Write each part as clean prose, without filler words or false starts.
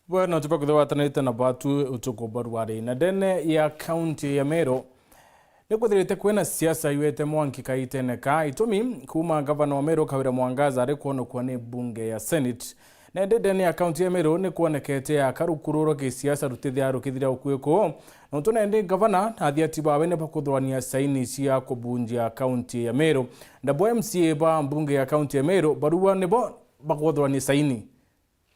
Bueno, tupa kuthawatanite na batu utuko barwari na dene ya county ya Meru nikuthirite kwena siasa iwete mwanki kaiteneka itumi kuma governor wa Meru Kawira Mwangaza ari kuonekwa ni bunge ya Senate na dene ya county ya Meru ni kuonekete ya karukururo ki siasa rutithia rukithira ukuiko na tunende governor athiatiba wene bakuthwania saini cia kubunjia county ya Meru na bo MCA ba bunge ya county ya Meru barua nebo bakuthwania saini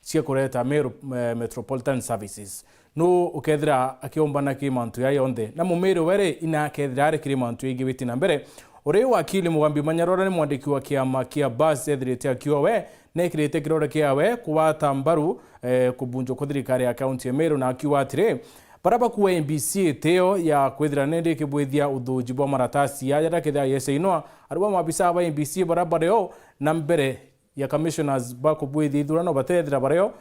cia kureta Meru Metropolitan Services no ukethira akiombana ki mantu ya yonde na mumeru were ina kethira ari kiri mantu igi biti na mbere uri wakili Mugambi Manyarora ni mwandiki wa kiama kia bus ethirite akiwa we na ikirite kirore kia we kuwata mbaru kubunjo kwa thirikari ya county ya Meru na akiwa atire baraba kuwa MBC teo ya kwethira nende kibwithia uthuji bwa maratasi ya yara kethia yese inoa arwa mabisa ba MBC baraba reo na mbere ya commissioners ba kubwithi ithurano batethira bareo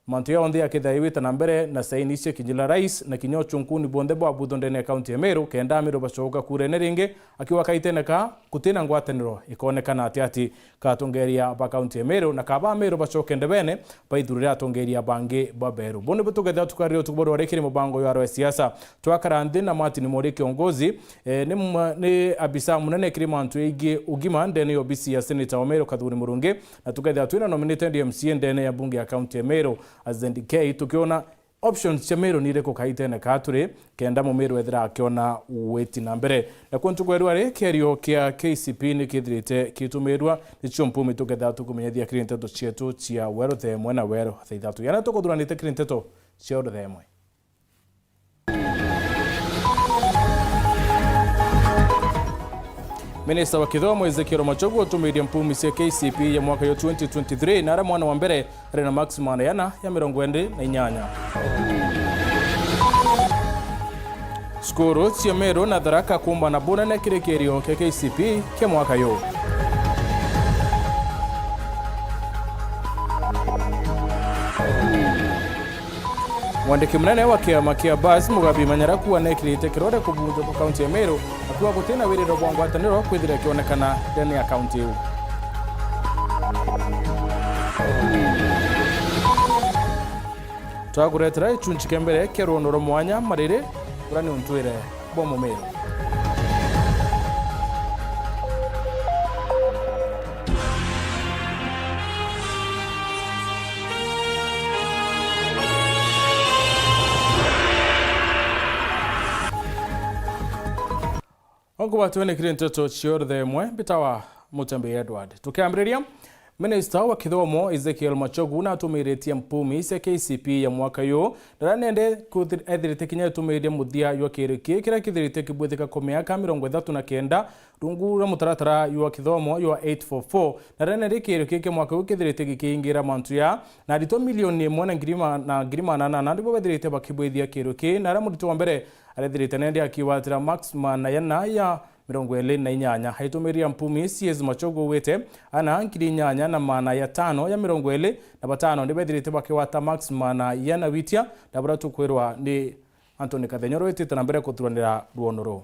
mantu ya onde akithaiwita na mbere na saini cia kinjila rais na kinyo chunkuni bonde bwa budondene county ya Meru kenda Meru bacoka kurene ringi akiwa kaiteneka kutina ngwataniro ikonekana ati katongeria ba county ya Meru na kaba Meru bacoke ndebene baithurira atongeria bange baberu bonde butugetha tukario tukuboro rekire mubango ya siasa twakarande na Martin Mori kiongozi ni abisa munene kirimantu igi ugima ndene yo BC ya senator wa Meru Kadhuri Murungi na tugetha twina nominated MCA ndene ya bunge ya county ya Meru azendike tukiona options cia Meru nire ko kaitene kature kenda mu Meru ethira akiona weti na mbere na kuntu kweru ari kerio kia KCP ni kithirite kitumerwa ni chompumi tugetha tukumenyethia Nteto cietu cia Weru the mwena Weru thaithatu yana tukuthuranite Nteto cia Weru the Imwe. Minister wa Kithomo Ezekiel Machogu atumiria mpumi cia KCP ya mwaka yo 2023 na ara mwana wa mbere ari na maximum yana ya 28. Skuru cia Meru na Tharaka kumba na buna na kirekerio kia KCP kia mwaka yo. Mwandiki munene wa kiama kia bus Mugambi Manyarora kuwa nekirite kirore kubunjo ku county ya Meru akuwa gutina wiriro bwa ngwataniro kwithira kionekana ndene ya county yu. Twaguretera chunchike mbere keronoro mwanya marire urani untwire bwa Meru. Ongo watuene Nteto cia Weru the Imwe bitawa MUTEMBEI Edward. Tukiambiriria Minister wa Kithomo Ezekiel Machogu na atumiretie mpumi cia KCP ya mwaka yo ndarane ethirite kinya atumiretie muthia yo kiriki kira kithirite kibwithika ku miaka 39 rungu ra mutaratara yo Kithomo yo 844 ndarane rikiriki ke mwaka yo kithirite gikingira mantu ya na dito milioni 1.8 na ndibo bethirite bakibwithia kiriki na ra mudito wa mbere arethirite nende akiwatira maximum na yana ya 28 haitumiria mpumi CS Machogu wete ana nkiri nyanya na mana ya 5 ya 25 ndibethirite bakiwata maximum na yana witia ndabura tukwirwa ni Anthony Kathenyoro wetite na mbere kuturanira ruonoro.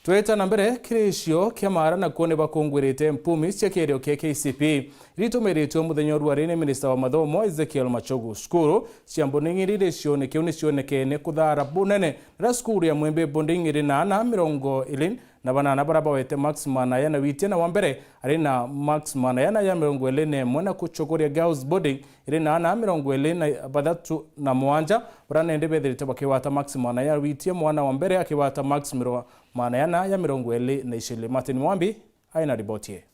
Tueta na mbere kirisio kia mara na kuone bakongwirite mpumi cia kerio kia KCP ritumiritwe muthenya ruari ni Minister wa Mathomo Ezekiel Machogu skuru cia mboningirire cione kiuni cionekene kuthara bunene na skuru ya Mwembe bondingiri na 20 na banana baraba wete maximum na yana witia na wambere ari na maximum na yana ya 21 na kuchokoria girls boarding iri na 20 na badatu na mwanja barana ende bethirite bakiwata maximum na ya witia mwana wambere akiwata maximum maana yana ya 20 Martin Mwambi aina ribotie.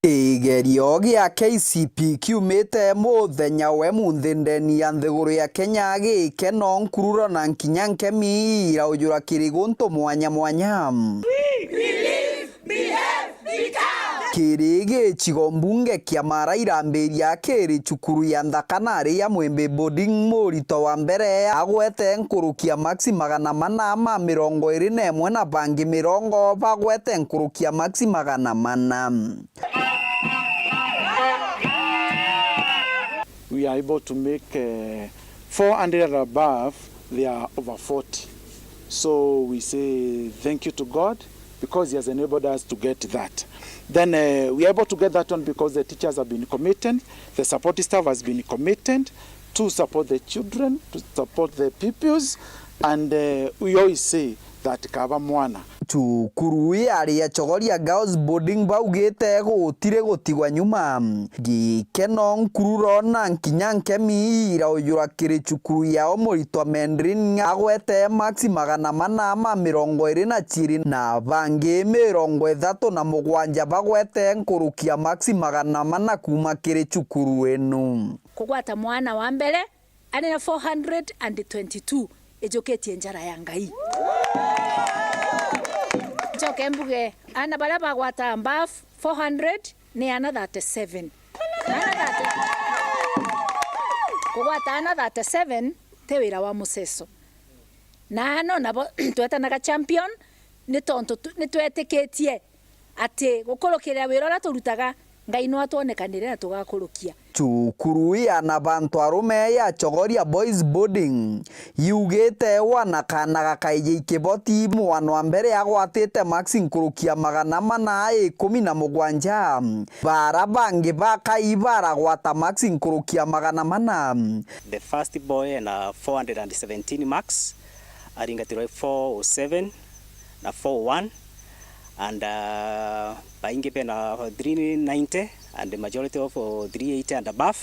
Igerio gia KCP kiumite muthenya we munthi ndeni ya nthiguru ya Kenya gikeno nkurura na nkinyanke miira ujura kirigunto mwanya kirige chigombunge kia mara iramberia kiri chukuru ya Thakanari ya Mwembe boarding murito wa mbere agwete nkurukia maxi 421 na bangi 20 bagwete nkurukia maxi 400. We are able to make 400 and above, they are over 40. So we say thank you to God because He has enabled us to get that. then we are able to get that one because the teachers have been committed, the support staff has been committed to support the children, to support the pupils, and we always say that kaba mwana cukuru aria chogoria girls boarding baugite gutire gutigwa nyuma gikeno nkururo na nkinya nkemi iraujura kiri cukuru yao muritwa Mendrin agwete maxi 420 na bangi 37 bagwete nkurukia maxi 400 kuma kiri cukuru enu kugwata mwana wa mbere ari na 422 ejoketie njara ya Ngai Joke mbuge ana bara bagwata above 400 ni ana 37 kugwata ana 37 tewira wa museso na ano nabo tweta naga champion ni tonto ni tweteketie ati gukorokera wira ra turutaga Ngai no atonekanire na tugakurukia cukuru ya na bantu arume ya chogoria boys boarding yugete wana kana gakaije ikiboti mwana wa mbere agwatite maxi nkurukia 417 bara bangi bakaibara gwata maxi nkurukia 400 the first boy na 417 max aringatirwa 407 na 41 and baingi pena 390 and the majority of 380 and above.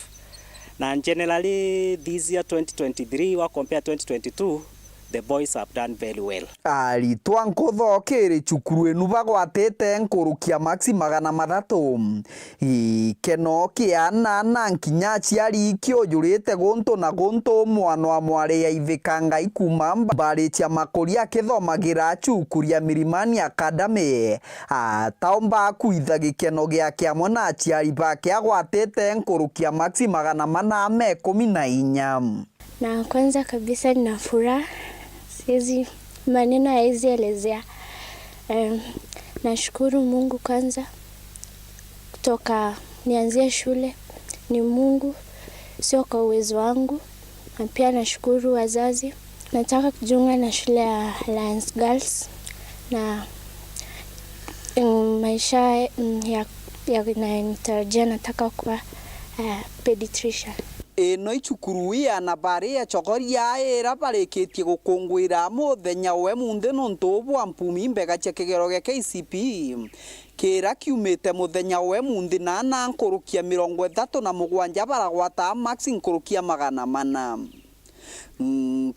Now generally this year 2023 wa compare 2022 the boys have done very well. Ali twankotho kiri cukuru enu bagwatite nkurukia maxi 300 ikeno kiana na nkinya ciari kiojurite guntu na guntu mwana wa mwari ya ivekanga ikuma mbaritia makoria kithomagira cukuru ya Milimani Academy ataomba kuitha gikeno giake amwe na ciari bake agwatite nkurukia maxi 414 na kwanza kabisa nina furaha hizi maneno haizi elezea. Nashukuru Mungu kwanza kutoka nianzie shule ni Mungu sio kwa uwezo wangu. Na pia nashukuru wazazi. Nataka kujiunga na shule ya Alliance Girls na maisha ya nitarajia nataka kuwa pediatrician. Eno icukuru ya na bare ya chogoria era bareketie gukungwira muthenya we munde nonto bwa mpumi mbega cia kigero gya KCP kira kiumite muthenya we munde na nkurukia 37 baragwata maxi nkurukia 400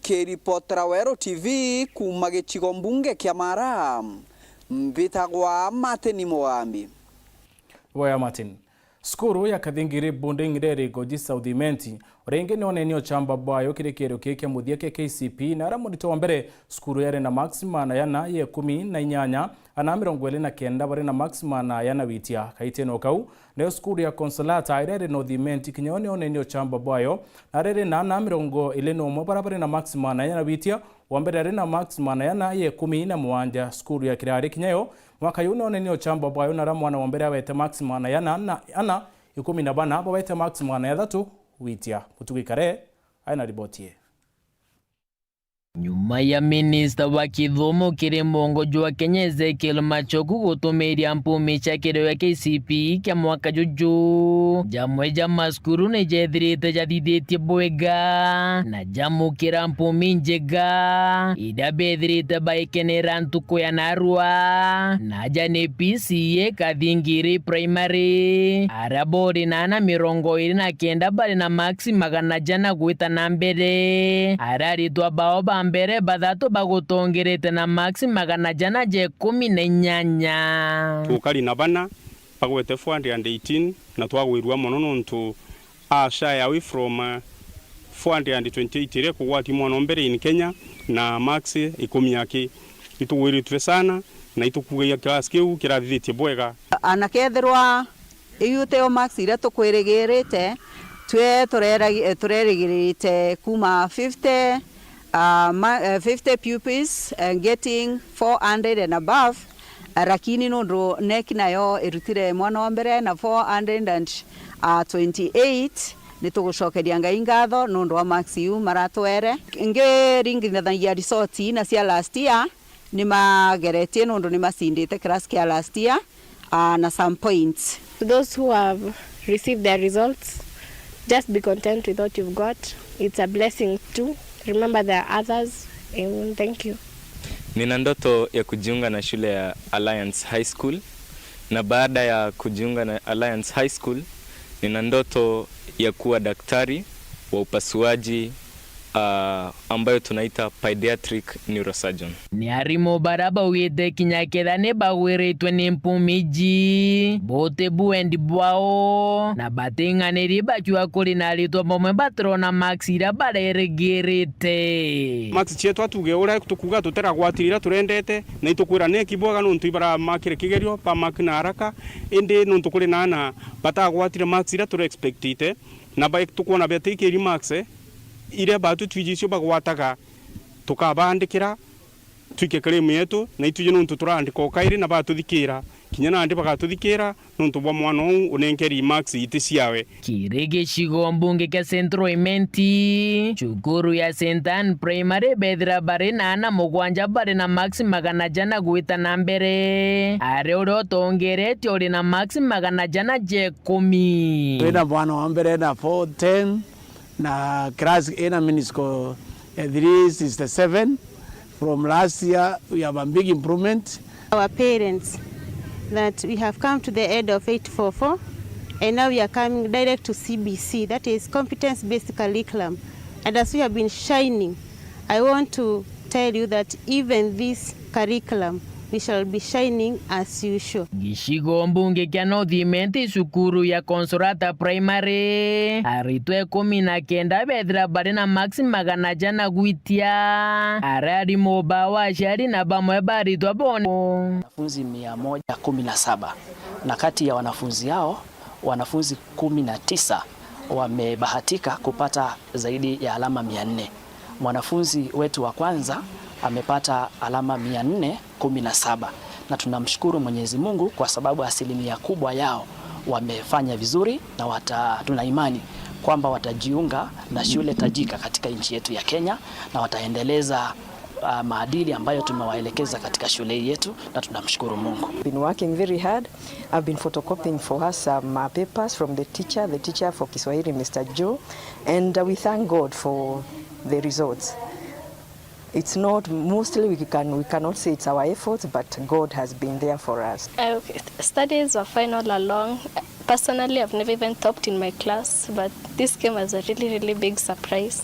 kiripotera Weru TV kuma gicigo mbunge kia Mara mbitagwa Martin Mugambi Waya Martin Skuru ya kathingiri bunding rere goji Southimenti orenge none nio chamba bayo kirekero keke muthia ke KCP na ramurito wa mbere skuru yare na maxima na yana ye 18 ana 29 bare na maxima na yana witia kaiteno kau ne skuru ya Consolata irere Northimenti kinyone one nio chamba bayo na rere na 21 bare na maxima na yana witia wa mbere are na maxima na yana ye 17 skuru ya kirare kinyayo mwaka yuno nio chamba bayo na ramwana wa mbere awete maxima na yana ana 17 abo wete maxima na ya 3 witia kutugikare aina ribotie nyuma ya minista wa kithomo kiri mongo jwa Kenya Ezekiel Machogu gutumiria mpumi cha kiro ya KCP kia mwaka juju jamwe jama skuru ne jethirite jathithĩtie bwega na jamu kira mpumi njega idabethirite baikenera ntuko ya narua na jane PCA kathingiri primary arabori nana 29 bari na maxi 100 gwita na mbere araritwa baoba mbere bathatu bagutongerete na maxi 118 tukari na bana bagwete 418 na twagwirwa mono nontu asha away from 428 ire kugwati mwana mbere in Kenya na maxi 10 yake itugwiritwe sana na itukugia class kiu kirathithie bwega anaketherwa iyuteo maxi ire tukwirigirite turerigirite kuma 50 pupils getting 400 and above rakini nondo neki nayo irutire mwana wa mbere na 428 nitugucokeria Ngai ngatho nondo wa maxi maratwere ngiringithanagia resort na cia last year ni mageretie nondo ni macindite class kia last year na some points. To those who have received their results, just be content with what you've got. It's a blessing too. Remember there are others. Thank you. Nina ndoto ya kujiunga na shule ya Alliance High School, na baada ya kujiunga na Alliance High School nina ndoto ya kuwa daktari wa upasuaji ambayo tunaita pediatric neurosurgeon. Ni arimo baraba wete kinyakera ne baweretwe ne mpumiji bote buendi bwao na batenga ne ribachwa kuri na litwa momwe batrona maxira bareregerete max chetu atuge ura tukuga tutera gwatirira turendete na itukwira ne kibwaga nuntu ibara makire kigerio pa makina haraka indi nuntu kuri nana batagwatira maxira turi expectite na ba tukona betike ri maxe ire batu twijisyo bagwataga tukabandikira twike claim yetu na ituje nuntu turandika okaire na batuthikira kinyana andi bagatuthikira nuntu bwa mwana unenkeri max itisiawe kirege shigombunge ka centro imenti chukuru ya Sentan primary bedra bare na mugwanja bare na max magana jana gwita na mbere are oro tongereti ori na max magana jana je 10 wena bwana wa mbere na 410 na class ena minisco 367 from last year. We have a big improvement. Our parents that we have come to the end of 844 and now we are coming direct to CBC, that is competence based curriculum, and as we have been shining, I want to tell you that even this curriculum we shall be shining as usual. Gishigo mbunge kya nodhimenti sukuru ya Consolata primary aritwe 19 bedra barina maxi magana jana gwitia arari mobawa shari na bamwe baritwa bono wanafunzi 117 na kati ya wanafunzi hao wanafunzi 19 wamebahatika kupata zaidi ya alama 400. Mwanafunzi wetu wa kwanza amepata alama 417 na tunamshukuru Mwenyezi Mungu kwa sababu asilimia kubwa yao wamefanya vizuri na tuna imani kwamba watajiunga na shule tajika katika nchi yetu ya Kenya na wataendeleza maadili ambayo tumewaelekeza katika shule yetu na tunamshukuru Mungu. Been working very hard. I've been photocopying for her some papers from the teacher for Kiswahili, Mr. Joe, and we thank God for the results. It's not mostly we cannot say it's our efforts, but God has been there for us. Studies were fine all along. Personally, I've never even topped in my class, but this came as a really big surprise.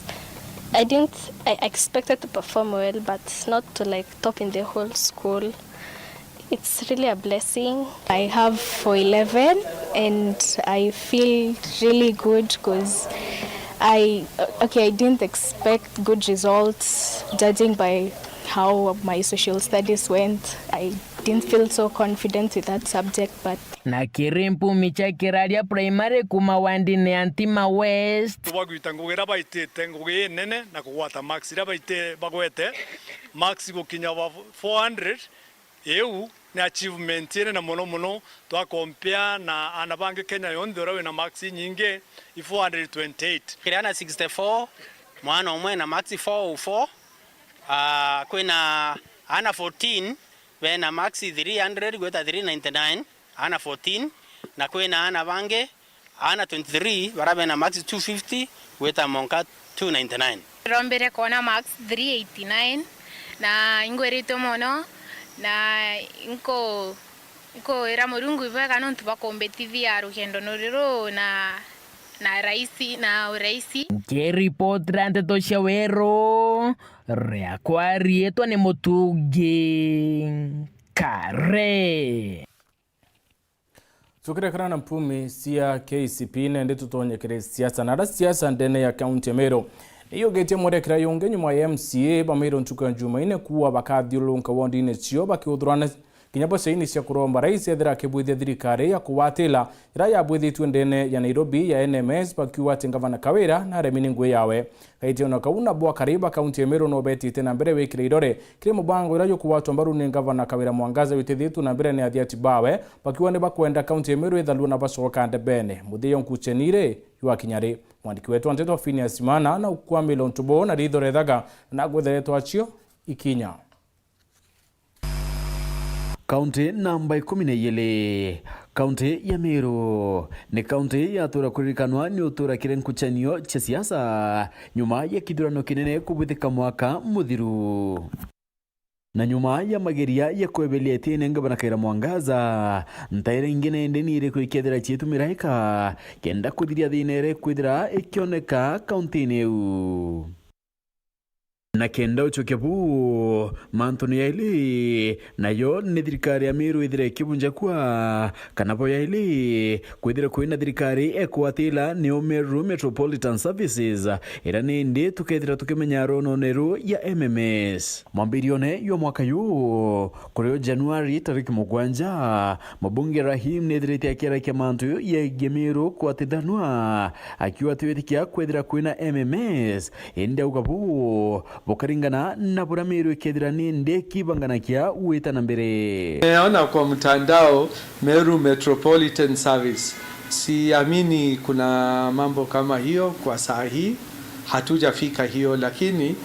I expected to perform well, but not to like top in the whole school. It's really a blessing. I have 411 and I feel really good because I didn't expect good results judging by how my social studies went. I didn't feel so confident with that subject, but na kirempu micha kiraria primary kuma wandi ne Antima West tubagwita ngugera baitete ngugi nene na kugwata max ira baite bagwete max gukinya 400 eu ni achievement ene na mono twa compare na anabange Kenya yondo rawe na max nyinge 428 kirana 64 mwana omwe na max 404 kwena ana 14 wena max 300 gweta 399 ana 14 na kwena ana bange ana 23 barabe na max 250 gweta monka 299 rombere kona max 389 na ingwerito mono na inko era murungu ibega nontu bakombetithia rugendo noriro na uraisi Report Nteto cia Weru riakwa rietwa ni Mutungi Kare tukire kana mpumi cia KCP nende tutonyekere siasa na siasa ndene ya county Meru iyo getie murekera yonge nyuma ya MCA bamiro ntuka Jumaine kuwa bakathiulunka wondine cio bakiuthurana kinyabo seini cia kuromba rais ethera kibwithia thirikari ya kuwatila ira ya bwithitwe ndene ya Nairobi ya NMS bakiwate ngavana Kawira na remini ngwe yawe kaitio na kauna bwa kariba county Meru no betite na mbere wekire irore kire mubango ira yo kuwatwa mbaru ni ngavana Kawira Mwangaza witithitu na mbere ni athiati bawe bakiwa ne bakwenda county Meru ethalu na bacoka ndebene muthio nkuchenire ywa kinyari mwandiki wetu Nteto Phineas Mana na ukwamilo ntubo na rithorethaga na gwetheretwa acio ikinya Kaunti namba 12 kaunti ya Meru ni kaunti yatura kurikanwa ni utura kirenkuchanio cha siasa nyuma ya kithurano kinene kubuthika mwaka muthiru na nyuma ya mageria ya kwebelia tene ngabana kaira mwangaza ntaire ingene ndenire kuikethera chietu miraika kenda kuthiria thinere kwithira ikioneka kaunti neu na kenda uchokia buu mantoni ya ili na yo ni thirikari ya Meru ithire kibunja kwa kanapo ya ili kwithire kuina thirikari ekwatila ni Meru Metropolitan Services ira nindi tukethira tukimenya rono neru ya MMS mwambirione yo mwaka yu kureo Januari tariki 7 mabunge Rahim nithirite akira kia mantu ya Meru kwatithanwa akiwa tiwetikia kwithira kuina MMS indi ugabu bukaringana na bura Meru ikethira ninde kibangana kia uita mbere. Naona kwa mtandao Meru Metropolitan Service. Siamini kuna mambo kama hiyo kwa saa hii. Hatujafika hiyo lakini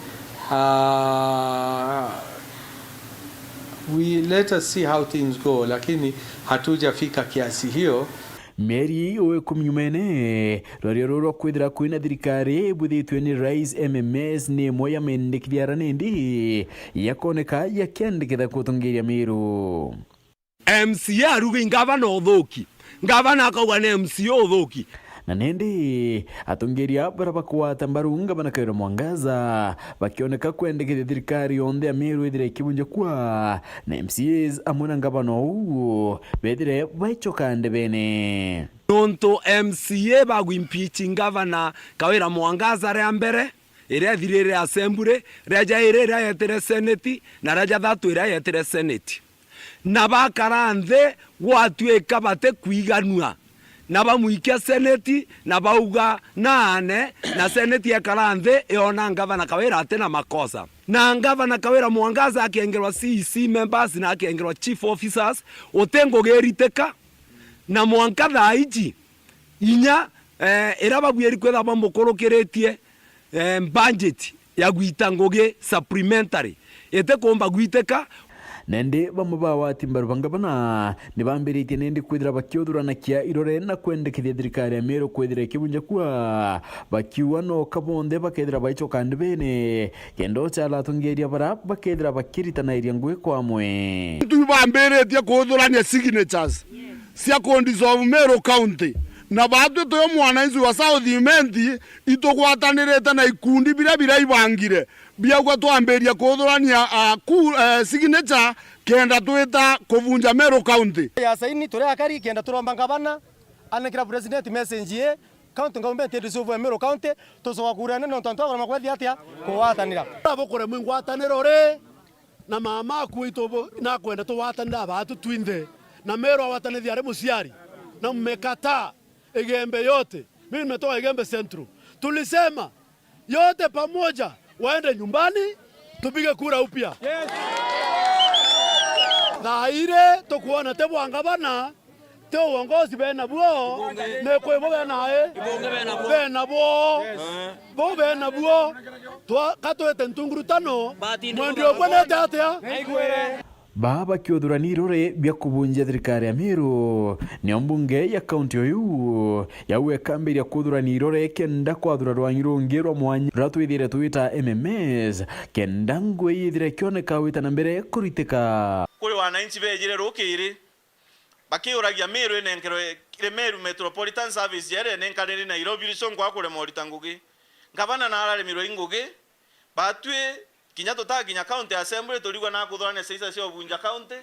let us see how things go lakini hatujafika kiasi hiyo. Meri owe kumnyumene rorero kwithira kuina thirikari buthitwe ni Rais MMS ni moya mendikiriara nindi yakoneka yakendeketha kutongeria Meru MCA rugi ngavana othoki ngavana akauga ni MCA othoki na nindi atongeria baraba kwata mbarunga banakaira mwangaza bakioneka kwendekethia thirikari yonde ya Meru ithire kibunja kwa na MCAs amuna ngavano u bethire baichokande bene nonto MCA bagwimpichi ngavana kawira mwangaza ria mbere iria thirire assembly raja iria yetere senate na raja thatu iria yetere senate na bakaranthe gwatuika bate kwiganua na bamuikia seneti na bauga nane na seneti ya karanthe iona ngavana kawira atena makosa na ngavana kawira mwangaza akiengerwa CEC members na akiengerwa chief officers otengo geriteka na mwankatha iji inya irababuyeri kwetha bamukorokeretie budget ya gwita ngoge supplementary ete komba gwiteka nende bamubawa timbaru bangabana ni bambiritie nende kwithira bakiodurana kia irore na kwendekithia thirikari ya Meru kwithira kibunja kwa bakiwa no kabonde bakethira baichokande bene kendo chala tungeria bara bakethira bakiritana iria ngwe kwamwe tu bambiritie kuthurania signatures cia kondissolve Meru county na batu to mwananchi wa South Imwe itogwatanirete na ikundi bira ibangire bia kwa tuamberia kuthurania signature kenda twita kuvunja Meru county ya saini tore akari kenda turomba ngavana anekira president message ye county government edisuvu Meru county tusoka kurana no tonto kwa makwethi atia kuwatanira abokore mwingwataniro re na mama kuito na kwenda tuwatanira batu twinde na Meru awatanithia re musiari na mmekataa Igembe yote. Mimi nimetoa Igembe Central. Tulisema yote pamoja waende nyumbani tupige kura upya. Yes. Na ile tukuona tebo angabana teo uongozi bena buo ne ko bo na bena bo bo bena buo to katoete ntungurutano mwendio kwene tatia baba kiodurani rore bya kubunja thirikari ya Meru ni mbunge ya kaunti oyu yawe kambiri ya kudurani rore kenda kwathura rwanyirongirwa mwanya ratwithire twita MMS kenda ngwe yithire kioneka wita na mbere kuritika kuri wananchi bejire rukiri bakiuragia Meru nenkero Meru Metropolitan Service yere nenkaniri na Nairobi risongwa kure moritangugi ngavana na arare miro ingugi batwe kinya tutaginya county assembly turigwa na kuthurania seisa cio bunja county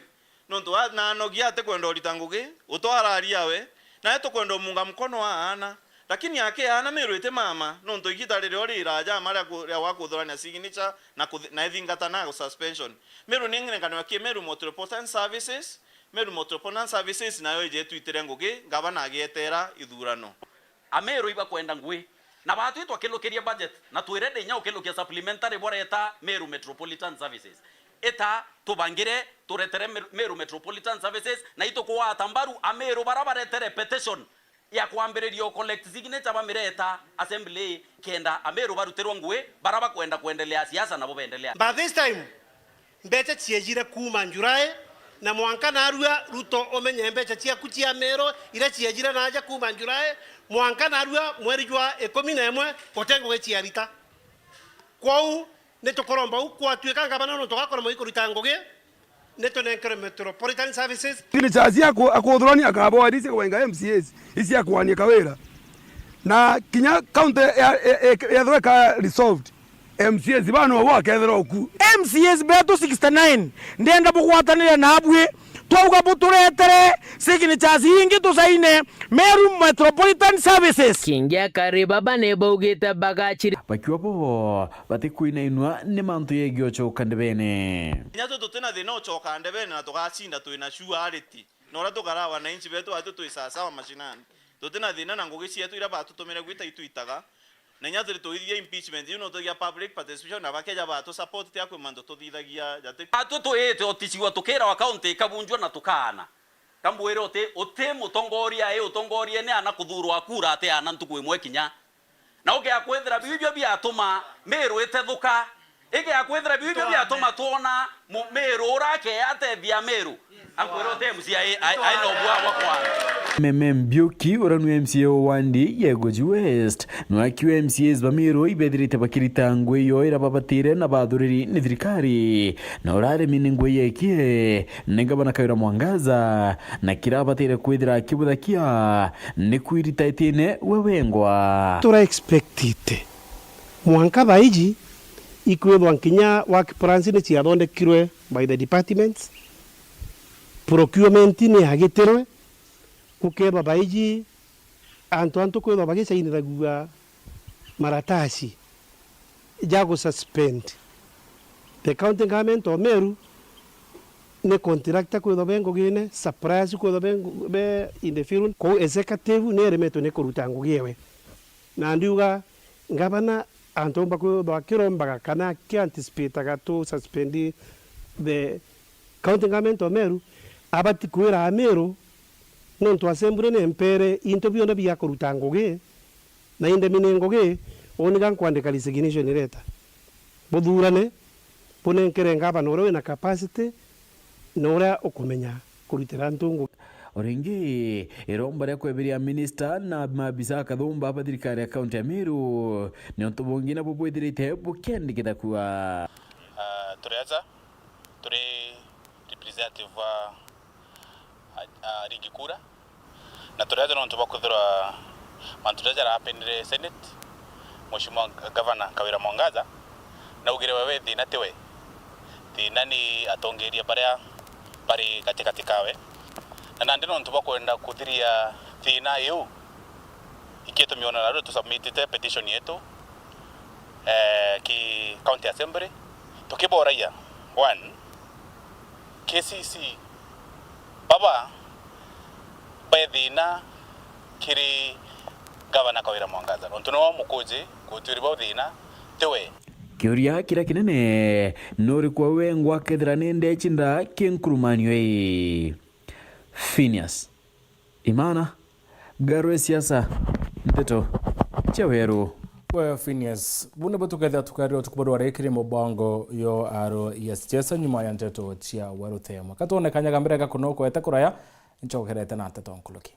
nonto na nogia te kwenda ritangugi utwararia we na eto kwenda munga mkono wa ana lakini yake ana Meru ite mama nonto igita rire ori raja mara ya kuthurania signature na ithingata na suspension Meru ningine kanwa ki Meru Metropolitan Services Meru Metropolitan Services nayo ije twitire ngugi ngavana agietera ithurano Ameru iba kwenda ngui na batu itwa kilokeria budget na tuirede nya ukilokia supplementary bora eta Meru Metropolitan Services eta tubangire turetere Meru Metropolitan Services na ito kwa tambaru Ameru barabara tere petition ya kuambirio collect signature bamireta assembly kenda Ameru baruterwa ngwe baraba kwenda kuendelea siasa na bobendelea but this time mbete chiejire kuma njurae na mwanka narua Ruto omenye mbeca ciaku cia Meru ira ciajira naja kuma Julai mwanka narua mweri jwa 11 Otengo geciarita kwau nitukoromba ukwatuika ngabana no tugakora mo ikuruta ngugi nitunengere Metropolitan Services kile chazi yako akodroni akabo adise wenga MCAs isi yakwania kawera na kinya county ya thweka resolved MCAs bano wakethera oku MCAs beto 69 ndenda bugwatanira nabwe twauga buturetere signatures ingi tusaine Meru Metropolitan Services kingia kariba bane baugite bagachiri bakiwapo batikuina inwa ni mantu yegyo choka ndebene nyato tutena thina choka ndebene na tugacinda twina surety nora tukara wananchi betu atu twisasawa mashinani tutena thina na ngugi cietu ira batutumire gwita ituitaga na nyato tuithia impeachment ino tugia public participation na bakeja batu support tia kwimando tuthithagia jati atu tuite oticiwa tukira wa county kabunjwa na tukana kambwire ote mutongoria utongorie ne ana kuthurwa akura ate ana ntuku imwe kinya na oke akwethera bibyo byatuma Meru ethethuka ege akwethera bibyo byatuma tuona Meru urake atethia Meru akwero te MCA I know bwa kwa Memembioki uranu MCA wandi yegoji West no akiwa MCAs bamiro ibethirite bakirita ngwe yo ira babatire na bathuriri ni thirikari na urare minengwe yekie nengabana kawira mwangaza na kirabatire kwithira kibuthakia ni kwirita itine wewengwa tura expected mwanka baiji ikwethwa nkinya work plans ni ciathondekirwe by the departments procurement ni hagitirwe kukeba baiji antu kwethwa bagicainiragua maratasi jago suspend the county government of Meru ne contractor kwethwa bengo gine surprise kwethwa be in the field ko executive ne remeto ne kuruta ngugiwe na ndiuga ngabana antu bakwethwa kirombaga kana ki anticipate gato suspend the county government of Meru abati kwira Meru non to assembly ne mpere interview na biya kuruta ngugi na inde minengoge onigan kwandika resignation letter bodurane pone kerenga banoro na capacity nora okumenya kurutira ntungu oringi iromba rya kweberia minister na mabisa kathumba pa thirikari ya county ya Meru ni onto bongina bubwithirite bukendi kitakuwa tureza turi representative wa rigikura na tureza no ntuba kuthura mantureja rapenire senate mheshimiwa governor Kawira Mwangaza na ugire wewe thina tiwe thina ni atongeria baria bari katikati kawe na nandi no ntuba kwenda kuthiria thina yu ikieto miona raro tu submitite petition yetu ki county assembly tukiboraia one KCC baba thina kiri governor Kawira Mwangaza nontu no mukoje kuturi bo thina tiwe kiuria kira kinene nori kwa wengwa kethira nende chinda kinkurumanyo Phineas Imana garwe siasa Nteto cha Weru kwa Phineas bune batuketha tukario tukubodwa rekire mobango yo aro ya siasa nyuma ya Nteto cha Weru thema katone kanyaga mbere gakuno ko eta kuraya nchokerete na Nteto nkuluki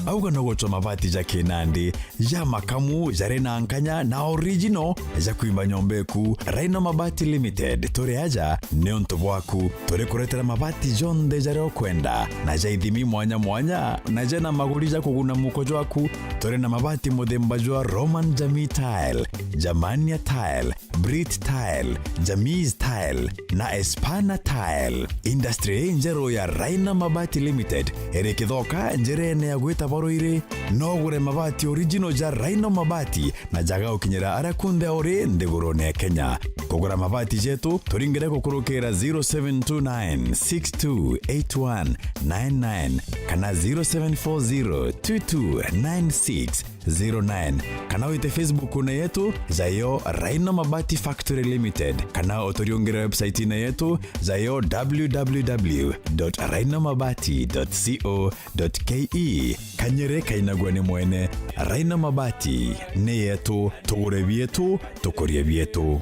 auga no gocho mabati ja Kinandi ya makamu jare na nkanya na original ja kuimba nyombeku Raino Mabati Limited tore aja neonto bwaku tore kuretera mabati John de jare okwenda na ja ithimi mwanya na jana maguri ja kuguna mukojo waku tore na mabati modemba jwa Roman Jamii Tile Jamania Tile Brit Tile Jamiz Tile na Espana Tile industry njero ya Raino Mabati Limited erekithoka njerene ya gweta boroire no gure mabati original ja Raino Mabati na jaga ukinyera arakunde ore ndegorone Kenya kugura mabati jetu turingire kukurukira 0729628199 kana 07402296 09 kana wite Facebook na yetu zayo Raino Mabati Factory Limited kana otoriongera website na yetu zayo www.rainomabati.co.ke kanyere kainagwane mwene Raino Mabati ne yetu tugure bietu tukorie bietu.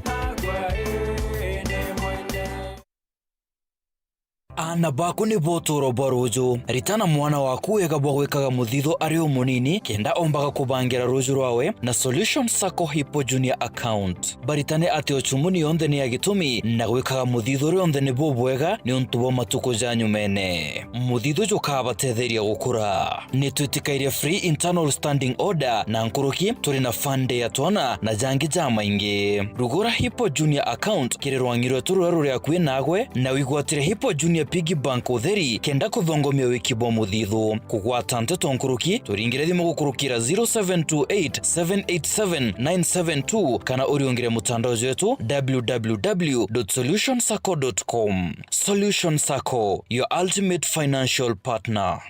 Ana bako ni botoro barojo ritana mwana waku ega bwekaga muthitho ari munini kenda ombaga kubangira rojo rwawe na Solution Sacco Hippo Junior account baritane ati ochumuni yonde ni agitumi na gwekaga muthitho yonde ni bobwega ni ontubo matuko janyu mene muthitho joka batetheria gukura ni twitikaire free internal standing order na nkuruki turi na fande ya twana na jangi jama ingi rugura Hippo Junior account kirerwangirwe tururu ya kwinagwe na wigwatire Hippo Junior Piggy Bank utheri kenda kuthongomia wikibo muthithu kugwata Nteto nkuruki turingire thimu gukurukira 0728787972 kana uriongire mutandao wetu www.solutionsacco.com. Solution Sacco, your ultimate financial partner.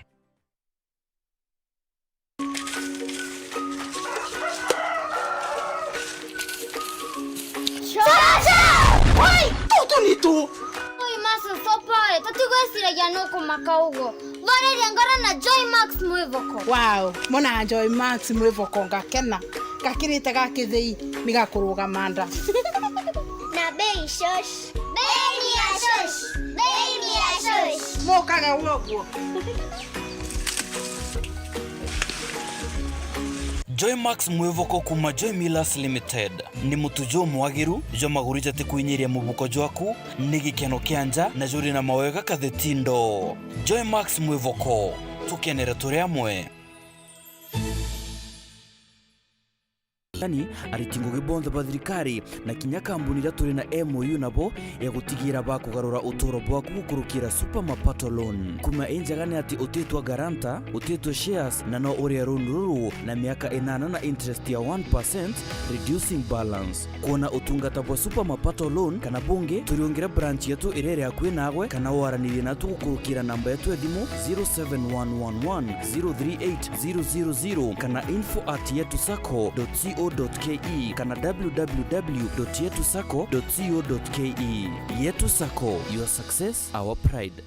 Oi, tudo nito. Sopa, tatugo siragia noko makaugo. Vare riangara na Joy Max mwevoko. Wow, mona Joy Max mwevoko ngakena. Gakirite gakithei nigakuruga manda. Na bei shosh. Bei ni ya shosh. Bei ni ya shosh. Mokaga wogo. Joy Max mwevoko kuma Joy Millers Limited ni mutujo mwagiru jo magurija tikuinyiria mubuko jwaku ni gikeno kianja na juri na mawega kathetindo. Joy Max mwevoko tukenera turi amwe. Aritingo gibonza bathirikari na kinyaka mbunira turi na MOU nabo ya gutigira bakugarura utoro bwaku gukurukira super mapato loan kuma enjagane ati utetwa garanta utetwa shares na no uri ruru na miaka 8 na interest ya 1% reducing balance kuona utungata bwa super mapato loan kana bunge turiongira branch yetu irere akwe nagwe kana waranire na tugukurukira namba yetu ya thimu 0711038000 kana info@yetusacco.co.ke kana www.yetusacco.co.ke. Yetu Sacco, your success, our pride.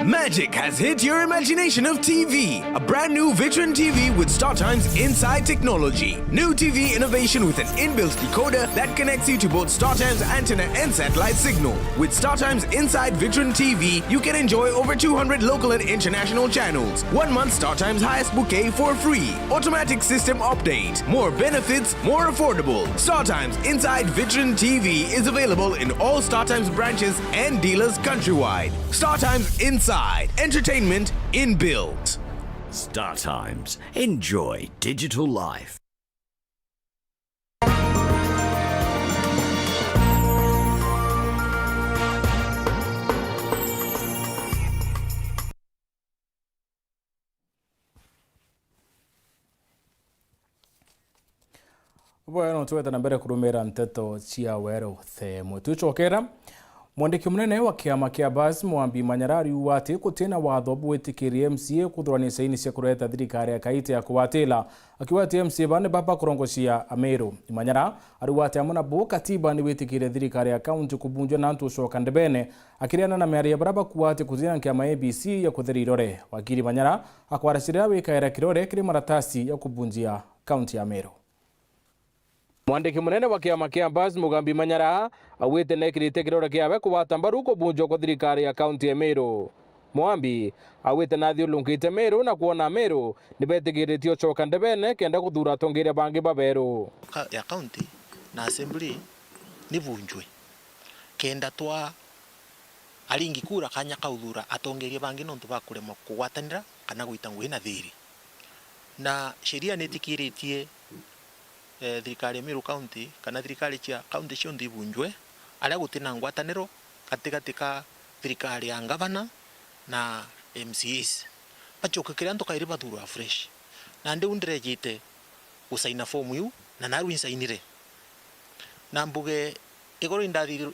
Magic has hit your imagination of TV. A brand new Vitron TV with StarTimes Inside technology. New TV innovation with an inbuilt decoder that connects you to both StarTimes antenna and satellite signal. With StarTimes Inside Vitron TV, you can enjoy over 200 local and international channels. 1 month StarTimes highest bouquet for free. Automatic system update. More benefits, more affordable. StarTimes Inside Vitron TV is available in all StarTimes branches and dealers countrywide. StarTimes Inside. Entertainment inbuilt. StarTimes. Enjoy digital life. Bueno, tuweta na mbere kurumira Nteto cia Weru themu tuchokera mwandiki munene wa kiama kia basi Mwambi Manyarari uwati kutina watho bwitikirie MCA kuthurania saini cia kureta thirikari ya kaite ya kuwatila akiwati MCA bane baba kurongocia Ameru. Manyara aruwati amuna bo katiba ni witikirie thirikari ya kaunti kubunjwa na ntucoka ndebene akiriana na miaria baraba kuwati kuthina kiama ABC ya kutheri irore. Wakiri Manyara akwarasiria wikaira kirore kiri maratasi ya kubunjia kaunti ya Ameru. Mwandiki munene wa kiama kia basi Mwambi Manyara awite nekirite kirore kiawe kuwata mbaru kubunjwa kwa thirikari ya kaunti ya Ameru. Mwambi awite nathi ulungite Ameru na kuona Ameru nibetigiritio coka ndebene kenda kuthura atongoria bangi baberu ya kaunti na assembly nibunjwe kenda twa alingi kura kanya kauthura atongoria bangi nontu bakurema kugwatanira kana gwita ngui na thiri na sheria netikiritie thirikari ya Meru County kana thirikari cia county cio ndibunjwe aria gutina ngwataniro katika thirikari ya gavana na MCAs bachoka kiria ntokaire bathura fresh na ndi undirejite gusaina form yu na naru insainire na mbuge igoro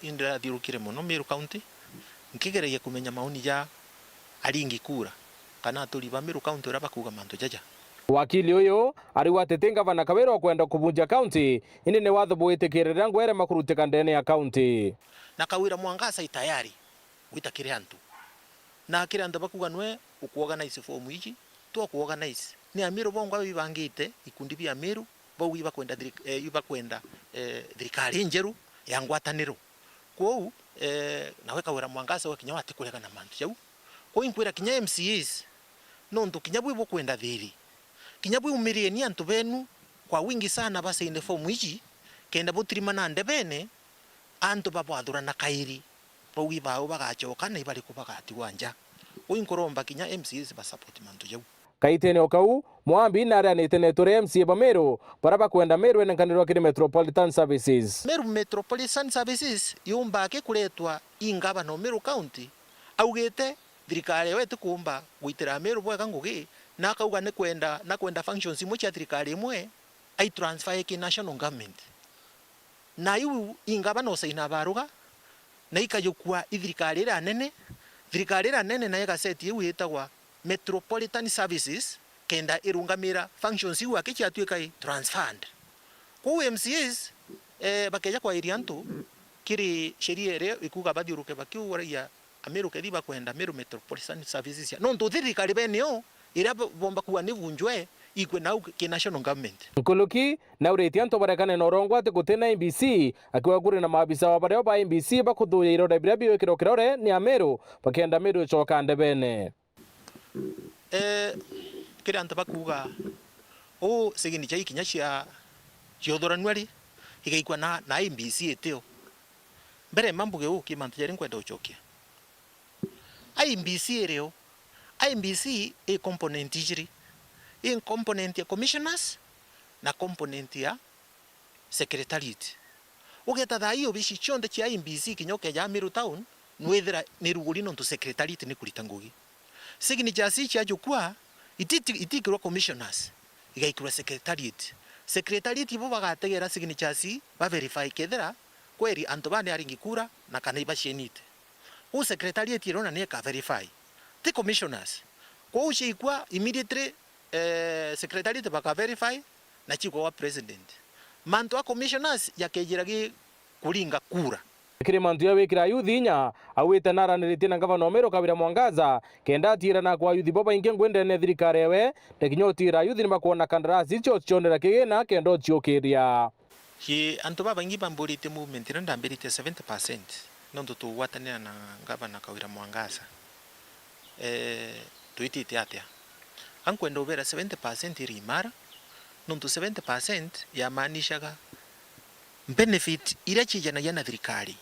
indathirukire muno Meru County nkigereje kumenya maoni ya alingi kura kana turi ba Meru County ura bakuga manto jaja wakili uyu ariwa atete gavana Kawira kwenda kubunja county indi ni watho bwitikirira ngwere makurutika ndene ya county na Kawira Mwangaza itayari wita kiriantu na kiriantu bakuga nwe ukuorganize form iji to kuorganize ni Amiru bongo bibangite ikundi bya Amiru bo iba kwenda thirikari njeru ya ngwataniro kwou nawe Kawira Mwangaza we kinya watikurega na mantu jau ko inkwira kinya MCAs nonto kinya bwo kwenda thiri kinya bwo umirieni antu benu kwa wingi sana base ine form iji kenda butirimana ndebene antu babwathura na kairi bo ibao bagachoka na ibali kubagati wanja uinkoromba kinya MCAs ba support mantu jau kaitene okau mwambi nare ni Nteto MCA ba Meru baraba kwenda Meru enkanirwa kiri Metropolitan Services Meru Metropolitan Services yumba ke kuletwa ingaba no Meru County augete thirikari wetu kumba gwitira Meru bwega ngugi na kauga ne kwenda functions imwe cia thirikari imwe ai transfer ki national government na yu ingaba no saina baruga na ikayukua thirikari ra nene na igaseti yu yetagwa Metropolitan Services kenda irungamira functions yu akichi atuika transferred ku MCAs bakeja kwa irianto kiri sheria ere ikuga badiruke bakiuria Amiru kediba kwenda Meru Metropolitan Services ya non to thirikari benio ira bomba kuwa nivunjwe ikwe na ki national government nkuluki na uretianto barekane no rongo ate gutena MBC akiwa kuri na maabisa wa bareo ba MBC bakuthuya irore bira biyo kirokirore ni Amiru bakenda Amiru choka ndebene kiri antu bakuga o sigini cha ikinya cia ciothoranwari igaikwa na MBC eteo mbere mambuge o ki mantu yari kwenda uchokia MBC ereo MBC e component ijiri in component ya commissioners na component ya secretariat ugeta thaa iyo bici chonde cha MBC kinyoke ya Amiru town nwethera ni ruguri no to secretariat ni kulita ngugi signature si cha jukwa itikirwa commissioners igaikirwa secretariat ibo bagategera signature si ba verify kethera kweri antu bane aringikura na kana ibashenite u secretariat irona ne ka verify the commissioners kwa ushikwa immediately secretariat baka verify na chiko wa president mantu wa commissioners yakejiragi kulinga kura kiri mantu ya wikira yuthi nya awite naranirite na gavana Meru Kawira Mwangaza kenda atira na kwa yuthi boba inge ngwende ne thirikari ewe tekinyotira yuthi ni makuona kandarasi icio cionera kigina kendo ciokiria hi antu baba ingi bamburite movement renda mbirite 70% nondo tu watania na gavana Kawira Mwangaza tuitite atia ankwenda ubera 70% iri imara nondo 70% ya maanishaga benefit ira chijana yana thirikari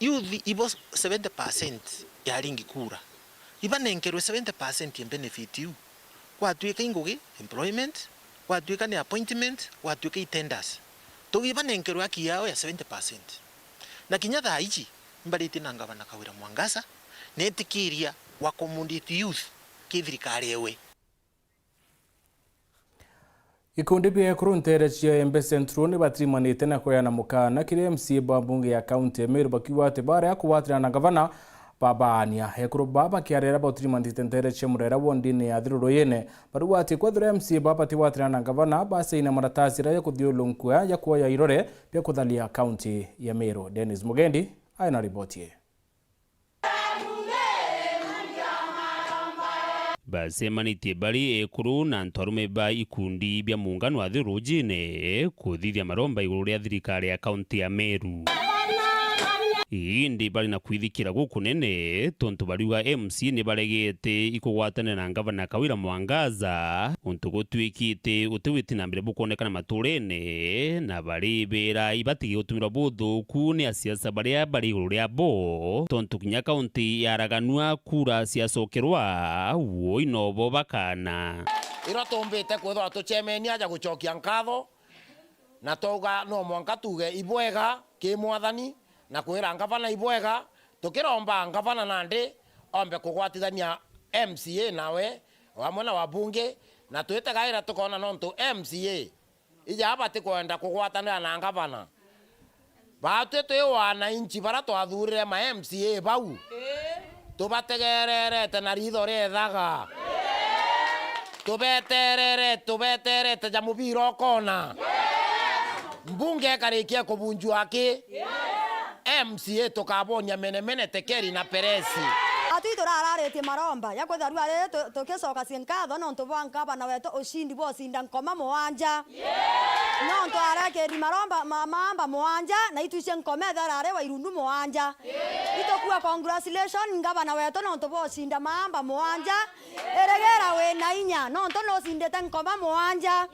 yuthi ibo 70% ya ringi kura iba nenkerwe 70% ya benefit yu kwa tuika ingoge employment kwa tuika ni appointment kwa tuika tenders to iba nenkerwe aki yao ya 70% na kinyatha ichi mbaliti na gavana Kawira Mwangaza netikiria wa community youth ki thirikari ewe ikundi bia kuruntere cia Embe Central ni batrimanite na koyana mukana kiri MCA ba bunge ya county Meru bakiwa ate bare akuwatira na gavana babania hekuru baba kiarera batrimanite ntere cia murera wondine ya thiruro yene baruwa ate kwathira MCA baba tiwatira na gavana base ina maratasi ra ya kuthiulunkua ya kuoya irore pia kuthalia county ya Meru. Dennis Mugendi aina ripoti basemanitie bari ekuru na ntorume ba ikundi bya muungano wa thirujine kuthithia maromba iguru ria thirikari ya county ya Meru indi bari na kwithikira guku nene tontu bariuga MC ni baregete ikugwatane na gavana Kawira Mwangaza untu gutwikite utiwiti na mbere bukonekana maturene na bari bera ibatigi gutumira buthu kuni asiasa bari iguru ria bo tontu kinya county yaraganua kura ciacokerwa wo inobo bakana iro tumbite kwithwa tuchemeni aja guchokia nkatho na toga no mwanka tuge ibwega ki mwathani na kwira gavana ibwega tukiromba gavana nandi ombe kugwatithania MCA nawe wamwe na wabunge na twitegaira tukona nontu MCA ija abati kwenda kugwatanira na gavana batwe wana inchi bara twathurire ma MCA bau tubategererete na ritho rethaga tubeterere ta jamubiro kona mbunge karikia kubunjwa aki MCA tukabonya menemene tekeri na peresi ati turararetie maromba yakwetharu ari tukicoka cinkatho no ntubanga na weto ushindi bocinda nkoma mwanja no twarekeri maromba mamba mwanja na ituicie nkoma tharare wa irundu mwanja itokuwa congratulations ngabana weto no tubocinda mamba mwanja eregera we na inya no no cindete nkoma mwanja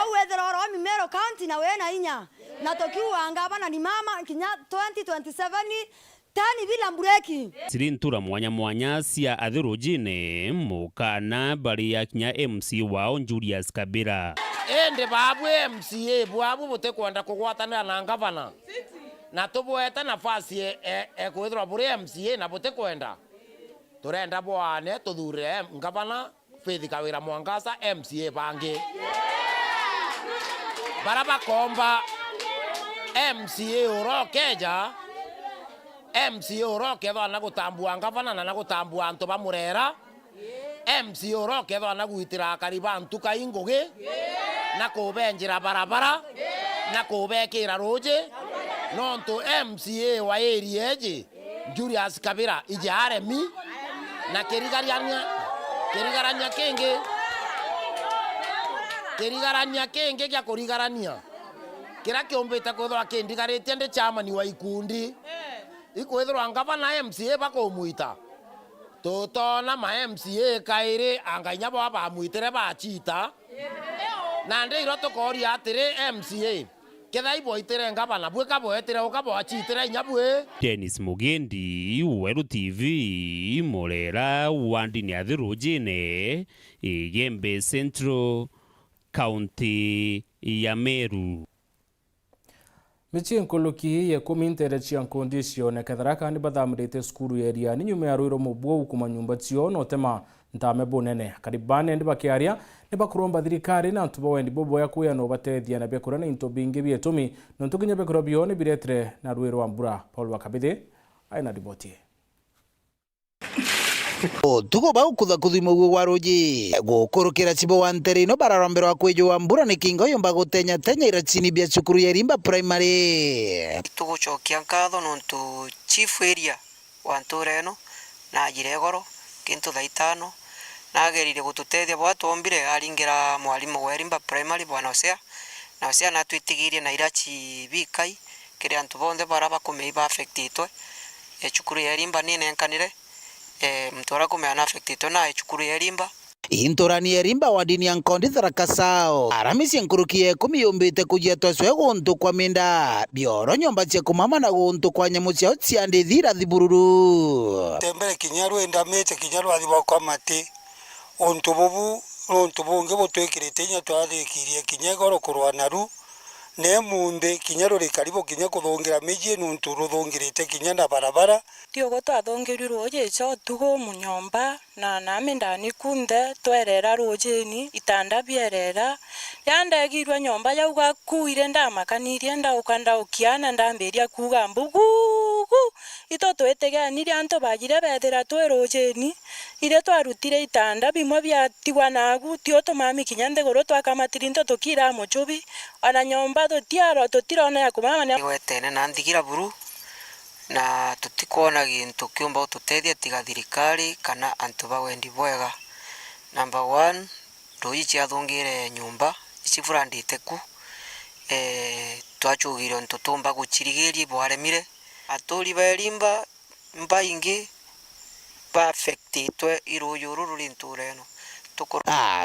au wethera oro Mimero County na we na inya na tokiwa ngabana ni mama kinya 2027 tani bila mbureki sirintura mwanya cia athirujine mukana bari ya kinya MC wao Julius Kabira ende babu MCA bwabu bote kwenda kugwatanira na ngavana na tubwete nafasi kwithira buri MCA na bote kwenda turenda bwane tuthure ngavana Faith Kawira Mwangaza MCA bangi baraba komba MCA urokeja MCA uroke na gutambua ngavana na gutambua antu bamurera MCA uroke na gwitira kariba antu kaingugi na kubenjira barabara na kubekira roje nonto MCA wa area eji Julius Kabira ije aremi na kerigaranya kenge kya kurigarania kira kiombete kuthwa kindigaritie ndi chairman wa ikundi ikwithirwa ngavana MCA bakumuita tutona ma MCA kairi angainya bo bamwitire bachita na ndi iro tukoria atiri MCA ketha iboitire ngavana bweka boetire ukabo achitire nyabwe Dennis Mugendi Weru TV Morera wandini athirujine Igembe Central County ya Meru Michi nkuluki ya kumintere chia kondisio na katharaka ni bathamrite skuru ya ria ni nyume ya ruiro mubwo kuma nyumba tio no tema ntame bonene karibane ndi bakiaria ni bakuromba thirikari na ntuba wendi bobo ya kuya no batethia na bekura na into bingi bietumi no tukinya bekura bione biretre na ruiro wa mbura Paul Wakabithe aina riboti tuko bau kutha kuthimo gwaruji gukurukira cibo wa Nteri no bararambero akwejo wa mbura ni kingo yomba gutenya tenya irachini bia cukuru ya Rimba primary tugucokia nkatho nontu chief area wa Ntureno na jiregoro kintu thaitano nagerire gututethia bwa tombire aringira mwalimu wa Rimba primary bwana Osea na Osea na twitigirie na irachi bikai kiri antu bonde baraba kumeiba affectitwe cukuru ya Rimba nine enkanire mtora kumeana affectitwe na cukuru ya Rimba intorani ya Rimba wa dini ya Nkondi Tharaka South aramisi nkurukie kumiyombite kujia toswe guntu kwa minda bioro nyomba cia kumama na guntu kwa nyamu cia ciande thira thibururu tembere kinyaru enda mete kinyaru athiba kwa mate onto bunge botwekirite nya twathikirie kinyegoro kurwa naru ne munde kinyaru rikaribo kinya kuthongira meji nuntu ruthongirite kinya na barabara tio gotwathongeru roje cho tugo munyomba na name ndani kunde twerera rojeni itanda bierera yandagirwa nyomba yauga kuire ndamakanirie ndaukanda ukiana ndamberia kuga mbugugu itoto eteganire anto bagire bethera twerojeni ire twarutire itanda bimwe byatigwa nagu tio tomami kinyande goro twakamatiri into tukira muchubi ana nyomba totirona ya kumama wetene na ndigira buru na tutikona gintu kiumba ututethia tiga thirikari kana antu bawendi bwega. Number 1 roi ciathungire nyumba icifurandite ku twachugire ntutumba guchirigirie bwaremire aturi barimba mbaingi ba affectitwe iruyuru ruri Ntureno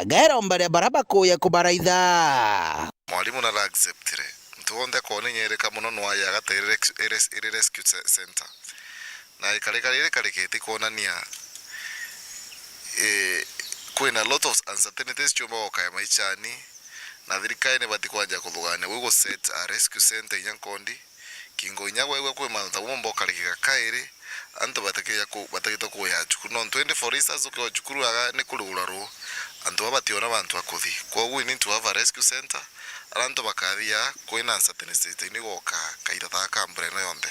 gero mbare baraba kuya kubaraitha mwalimu na acceptire tuonde kone nyereka muno no aya gatere rescue center na ikareka kareketi kuonania kwina lot of uncertainties chumba okaya maichani na thirikari ne batikwanja kuthugane wigo set a rescue center Nyankondi kingo nyagwe kwe mantha bombo karekeka kaire anto batakita kuya chukuru no 24 instance ukiwa chukuru aga ne kulugura ro anto babationa bantu akuthi kwa we need to have a rescue center aranto bakathia kwina uncertainty ni goka kaira Thaa kambure no yonde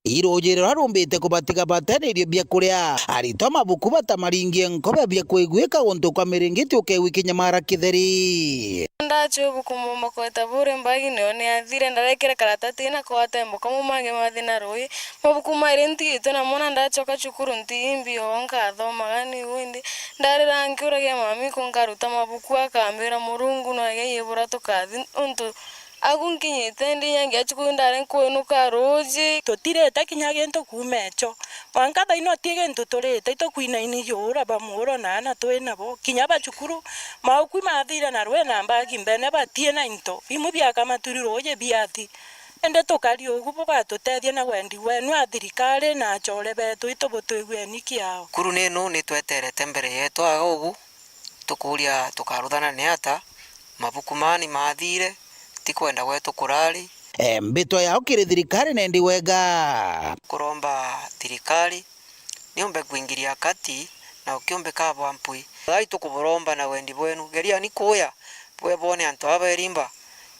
irojero arumbite kubatiga batererio bia kuria arito mabuku batamaringie nkobe bia kuigwika gonto kwa miringiti ukewikinya mara kitheri ndacho buku makweta bure mbagi ne athire ndarekera karatati na kwatembo kama mange mathina roi mabuku mairenti tona mona ndachoka cukuru ntimbi onka thoma gani windi ndarira nkuragia mami kungaruta mabuku akambira murungu no ageyebura tukathi untu agunkinyite ndi yangi achukundare kwenuka roji totireta kinyagento kumecho wankatha ino tigento toreta ito kuina ini yora bamuro nana twena bo kinyaba chukuru maukwi mathira na rwena mbagi mbene batie na into bimu bya kama turiroje biati ende tokari ogubo batutethia na wendi wenu athirikari na chore betu ito botwegweni kiao kuru neno nitweterete mbere yetu agogu tukuria tukaruthana ne ata mabuku mani mathire tikwenda gwetu kurari mbito yao kiri thirikari nendi wega kuromba thirikari niombe kuingiria kati na ukiombe kabo mpui thai tukuburomba na wendi bwenu geria ni kuya bwe bone anto aberimba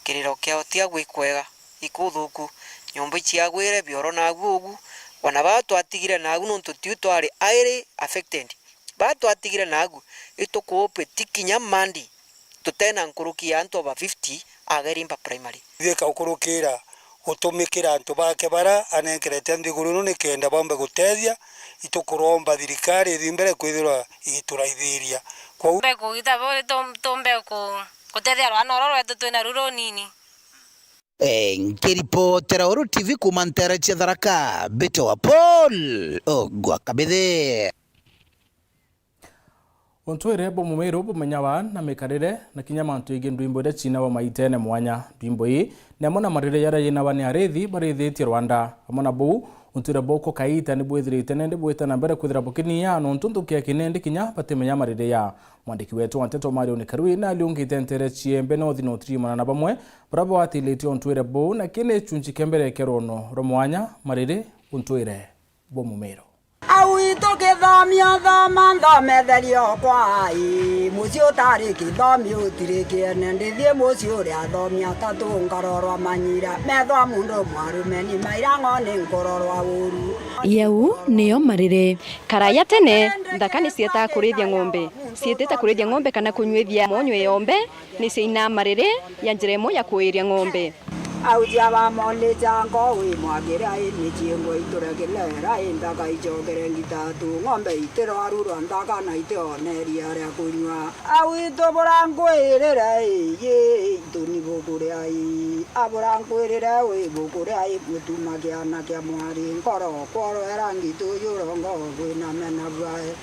kiriro kiao tia gwikwega ikuthuku nyomba ciagwire bioro na gugu wana batu atigire na agu nontu tiu twari aire affected batu atigire na agu itukuope tikinya mandi tutena nkuruki anto ba 50 agerimba primary thika ukurukira utumikira antu bake bara anenkerete ndiguru ni kenda bombe gutethia itukuromba thirikari thimbere kwithirwa igituraithiria kwa mbego itabore tombe kutethia rwana rorwetu twina ruro nini nkiripotera Weru TV kumantera Tharaka Beto wa Paul ogwa kabithe ontwere bo mumero bo manyawa na mekarere na kinya mantu ige ndwimbo de china wa maitene mwanya ndwimbo yi na mona marire yara yina bani arethi barethi Rwanda amona bo ontwere boko kaita ni bwethirite nende bweta na mbere kwithira bokinia no ntundukia kinende kinya batemenya marire ya mwandiki wetu Nteto Mario ni karui na aliungite ntere chiembe no thino trimana na bamwe bravo atilete ontwere bo na kile chunchi kembere kerono romwanya marire ontwere bo mumero Awito kithamia thama ndometherio kwai mucio tari kithamio tirikiene ndithie mucio ria thomia tatu ngarorwa manyira methwa mundu mwarumeni mairango ni nkororwa uru yau niyo marire karaya tene ndakani sieta kurithia ng'ombe sieteta kurithia ng'ombe kana kunywithia monywe yombe ni seina marire ya njiremo ya kuiria ng'ombe auja wa mole jango we mwagira ni chingo ituregelera indaka ichogere ngitatu ng'ombe itero aruru ndaka na iteo neria ria kunywa awito borangwirira ye tuni bokure ai aborangwirira we bokure ai mutuma kiana kya mwari nkoro koro erangitu yurongo we na mena bwae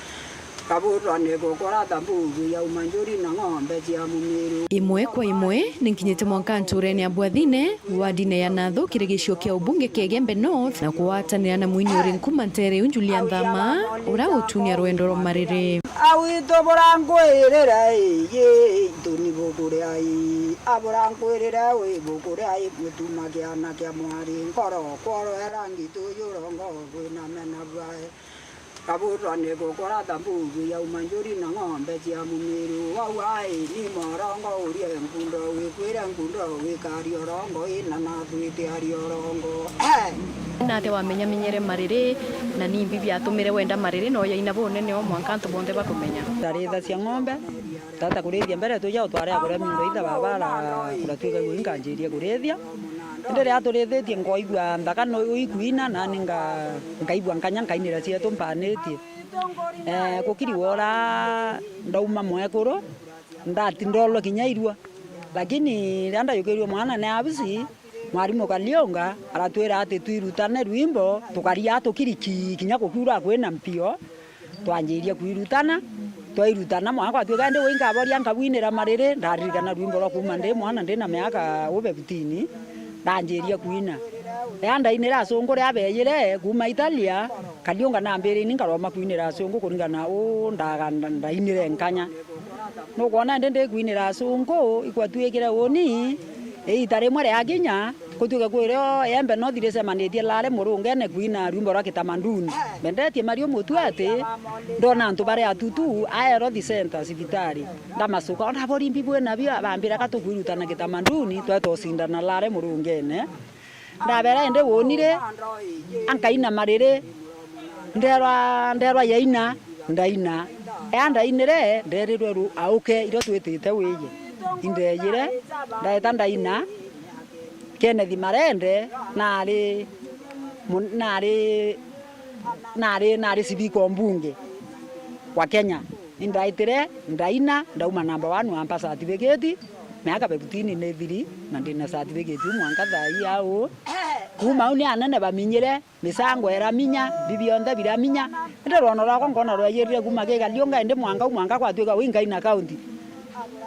kaburane gukora tambugu ya umanjuri na ng'ombe cia mumiru imwe kwa imwe ninkinyite mwanka nturene abwathine wadine ya Natho kirigisho kia ubunge kegembe North na kuwatanira na mwini uri nkumantere Julia Nthama ura utunia rwendo ro marire awito borangwirira ye tuni bokure ai aborangwirira we bokure ai mutuma kiana kya mwari nkoro koro erangitu yurongo we na mena bwae kaburane gukora tambugu ya umanjuri na ng'ombe cia mumiru wawai ni morongo urie ngundo wikwira ngundo wikari orongo ina na twite ari orongo nate wamenya menyere marire na ni bibi atumire wenda marire no ya ina bone ne o mwankanto bonde bakumenya taritha cia ng'ombe tata kurithia mbere tuja utware akure mindo itha babara kuratwika winganjirie kurithia ndere aturithitie ngoigua ndaka no ikuina na ninga ngaigua nkanya nkainira cietu mpanetie kukiri wora ndauma mwekuru ndati ndolo kinyairua lakini randa yukirio mwana ne abisi mwarimu kalionga aratwira ati twirutane rwimbo tukaria tukiriki kinya kukura kwena mpio twanjiria kwirutana twairutana mwaka twigande winga boria ngabwinira marire ndaririkana rwimbo rwa kuma ndi mwana ndi na miaka ube 15 ndanjiria kuina yanda inira asungu ria beyire kuma Italia kalionga na mbere ni ngaroma kuinira asungu kuringana o ndainire nkanya no kuona ndende kuinira asungu ikwatwikira woni itare mwere aginya kutuka kwiro embe no thire semanĩtie lare mũrũngene kuina rwimbo rwa kitamaduni mendetie Mario Mutwati ndona antu bare atutu aero the center civitari ndamasuka onda borimbi bwena bia bambira katukwirutana kitamaduni twetosindana lare mũrũngene ndabera ende wonire ankaina marire nderwa yaina ndaina ndainire nderirwe auke iro twitite wiye indeyire ndaeta ndaina Kennedy Marende nari civiko mbunge kwa Kenya indaitire ndaina ndauma number 1 wampa certificate miaka 15 nethiri na ndina certificate mwanka thai yao kuma uni anene baminyire misango era minya bibionde biraminya ndirona rako ngona rwayirire kuma kegalionga ende mwanga kwatuika winga ina county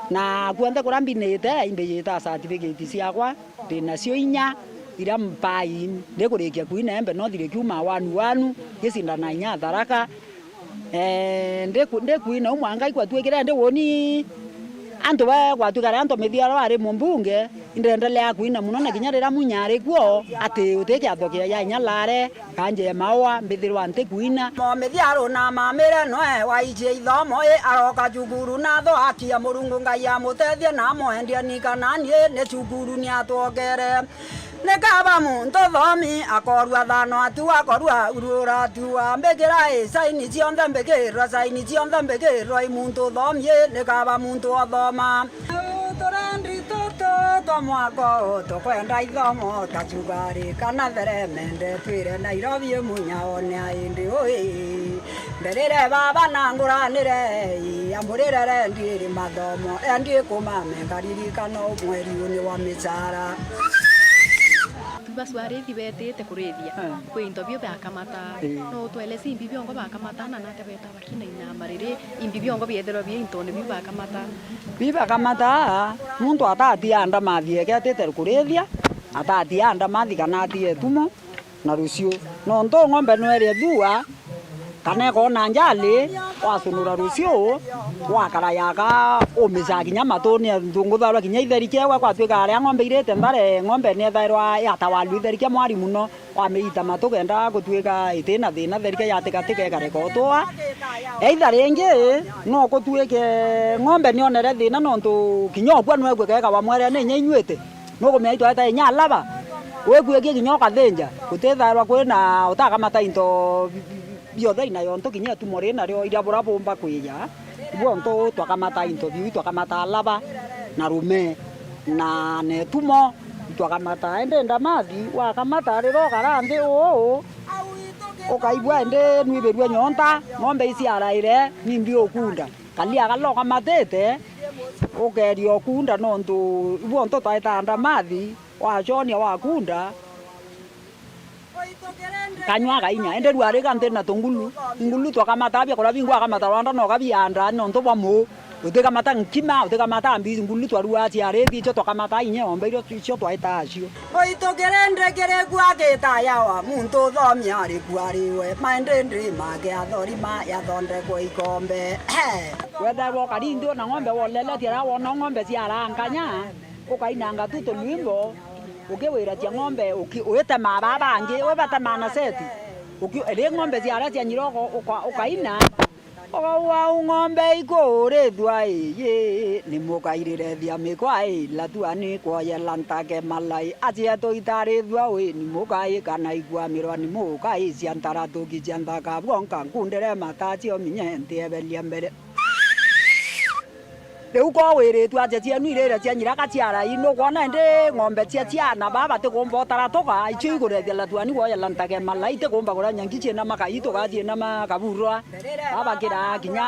na kuende kurambinite imbeyita certificate ciakwa ndinacio inya ira mpai ndikurikia kuina embe no thire kuma wanu gisindana inya Tharaka ndikuina umwanga ikwatuikire ndi woni antu ba kwatukara antu mithiaro ari mumbunge indendelea kuina muno na kinyarira munyari kuo ati uteke athokia ya inya lare kanje mawa mbithirwa nte kuina mo mithiaro na mamire noe waije ithomo aroka cukuru na tho akia murungu ngai amutethie na moendia nikananie ne cukuru ni atwongere nekaba muntu thomi akorwa thano atu akorwa urura atu ambekera saini cionthe mbekera saini cionthe mbekera muntu thomi nekaba muntu athoma torandri toto tomwako tokwenda ithomo tachugari kana theremende twire Nairobi munyaone aindi oi nderere baba nanguranire amburire ndiri mathomo endi kumame karirikano mweri uni wa micara baswarithi betete kurithia kwi interview bakamata no twele simbi biongo bakamata na nate beta bakina ina marire imbi biongo biethero bie intone bibakamata muntu atati anda mathie ketete kurithia atati anda mathi kana atie tumo na rucio no ndo ng'ombe nwere thua kana kona njali wasunura rucio wakara yaka umisa kinya matoni ndungutharwa kinya itherike kwa kwatuika aria ng'ombe irete mbare ng'ombe ne thairwa yatawalu itherike mwari muno wameita matukenda gutuika itina thina therike yatikatike karekotwa either ringi no gutuike ng'ombe ni onere thina no ntu kinya okwa no egweka wa mwere ne nya inyuite no gumeitwa eta nya lava wekuekie kinya kathenja gutithairwa kwina utakamata into biothe ina yonto kinya tumore na rio ira bora bomba kwiya ibonto twakamata interview twakamata lava na rume na ne tumo twakamata ende ndamathi wakamata riro garande okaibwa ende nwiberwe nyonta ng'ombe ici araire nimbi okunda kalia galoka matete okerio okunda nontu ibonto twaita ndamathi wachonia wakunda kanywa kainya ende ruare kante na tongulu ngulu twakamata bya kola bingwa kamata rwanda no kabianda no ntoba mo utekamata nkima utekamata mbi ngulu twarua ati arethi cho twakamata inye ombe iro cho twaita acio oitogerende kere gwageta yawa muntu thomia ari kwariwe maendendre mage athori ma ya thonde kwa ikombe weda ro karindo na ng'ombe wolele tira wona ng'ombe cia aranganya ukainanga tuto lwimbo ukewira tia ng'ombe uite mababa angi webata mana seti ere ng'ombe ciara cia nyiroko ukaina wa ng'ombe ikurithwa ye ni mukairire thia mikwa latuani kwa lantake malai acia to itarithwa we ni mukai kana igwa mirwa ni mukai cia ntaratu kijandaka bwonka kundere matacio minyente ebelia mbere Leu ko wiritwe aje cienu irire cia nyiraka ciara ino kwana ende ng'ombe cia ciana baba te kombo taratoka ichi igurethia latuani woya lantage malai te komba gora nyangi ciena makaito gathie na makaburwa baba kira kinya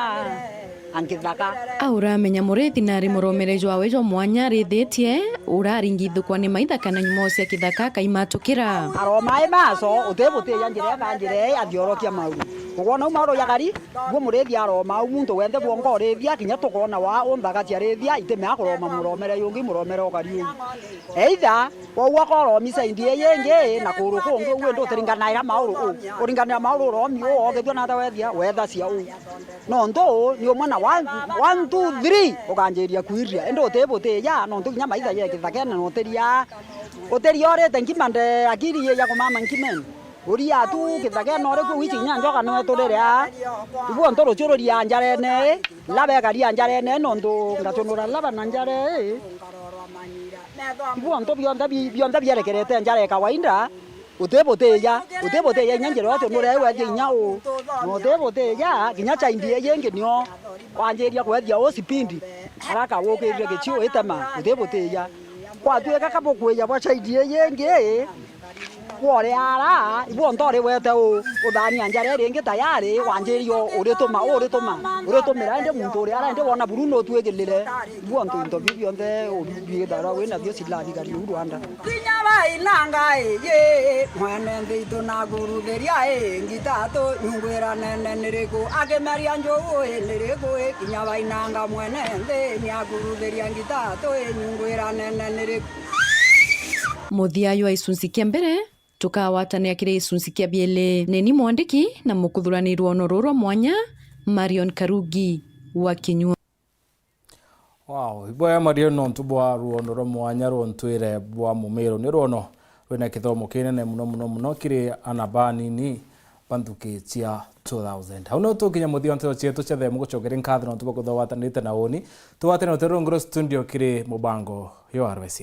angithaka aura menya murethi nari muromerejo awe jo mwanya rithetie uraringithukwa ni maitha kana nyumo cia kithaka kaimatukira aroma maso utebutie yanjire kanjire athiorokia mau Kuona umaro yagari bwo murethi aroma umuntu wende bwongo rethia kinya tukona wa ondhaga cia rethia iteme akoroma muromere yungi muromere ogari either kwa koro misa indie yenge na kuru kungi wendo tiringanaira mauru uringanira mauru romi o ogethwa na wethia wetha cia u no ndo ni umwana 1 2 3 ukanjiria kuiria endo tebote ya no tukinya maitha ye kithakena no teria orete ngimande akiri ya kumama ngimen uria tu kithakena ore ku wichi nya njoka no torerea ibu ntoro chororia njarene labe karia njarene no ndo ngatonora laba na njare ibu nto bionda bierekerete njare kawaida uteboteya nyanjero ato nore wa nyao no teboteya ginya chaindie yenge nyo wanjeria kwethia o sipindi araka wokerire gichio etama uteboteya kwa tueka kabokweya bwa chaindie yenge wore ara ibo ntore wete o udani anjare renge tayari wanjerio uretomera ende muntu uri ara ende wona Bruno tuegelele ibo nto bionde obi dara wena bio silabi gari Rwanda inanga ye mwana ndito na guru beria ngitato nyungwera nene nereko agemeria njogo nereko kinyaba inanga mwene nde nya guru beria ngitato nyungwera nene nereko muthiayo aisunsi kia mbere tukawatania kire isunsi kia biele neni mwandiki na mukuthurani ruono rurwa mwanya Marion Karugi wa Kinyua. Wow, iboya Marion no ntubwa ruono rwa mwanya rontwire bwa mumero ni rono wena kithomo kinene muno kiri anabani ni banduki cia 2000 hauno tukinya muthio ntero cietu cethe mugucokere nkathino tuba kuthowatanite na oni tuwatene uterongro studio kiri mubango yo arwesia